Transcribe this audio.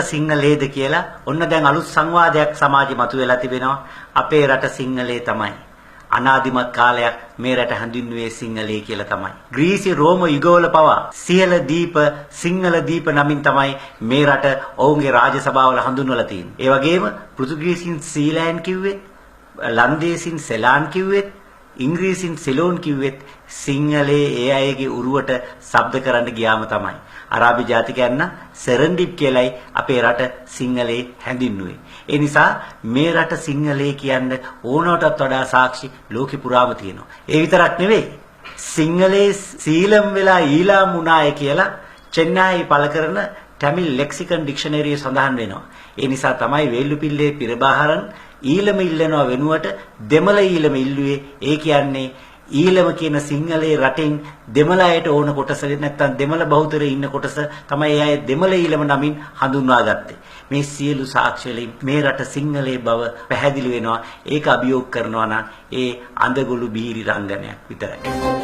සිංහලේද කියලා ඔන්න දැන් අලුත් සංවාදයක් සමාජෙ මතුවලා තිබෙනවා. අපේ රට සිංහලේ තමයි. අනාදිමත් කාලයක් මේ රට හඳුන්වුවේ සිංහලේ කියලා තමයි. ග්‍රීසි රෝම යුගවල පවා සියල දීප සිංහල දීප නමින් තමයි මේ රට ඔවුන්ගේ රාජසභාවල හඳුන්වලා තියෙන්නේ. ඒ වගේම පෘතුගීසින් සීලෑන් කිව්වෙත්, ලන්දේසින් සෙලාන් කිව්වෙත්, ඉංග්‍රීසින් සෙලෝන් කිව්වෙත් සිංහලේ ඒ අයගේ උරුවට ශබ්ද කරන්න ගියාම තමයි. අරාබි ජාතිකයන් සෙරන්ඩිප් කියලයි අපේ රට සිංහලේ හැඳින්වුවේ. ඒ නිසා මේ රට සිංහලේ කියන්න ඕනටත් වඩා සාක්ෂි ලෝකෙ පුරාම තියෙනවා. ඒ විතරක් නෙවෙයි. සිංහලේ සීලම් වෙලා ඊලාම් වුණාය කියලා චෙන්නයි පළ කරන ටැමිල් ලෙක්සිකන් ඩික්ෂනරියේ සඳහන් වෙනවා. ඒ නිසා තමයි වේල්ලුපිල්ලේ පිරබාහරන් ඊළම ඉල්ලනවා වෙනුවට දෙමළ ඊළම ඉල්ලුවේ. ඒ කියන්නේ ඊළම කියන සිංහලේ රටෙන් දෙමළ අයට ඕන කොටස නැත්නම් දෙමළ බහුතරයේ ඉන්න කොටස තමයි අය දෙමළ ඊළම නමින් හඳුන්වා ගත්තේ. මේ සියලු සාක්ෂි වලින් මේ රට සිංහලේ බව පැහැදිලි වෙනවා. ඒක අභියෝග කරනවා නම් ඒ අඳගොළු බීරි රංගනයක් විතරයි.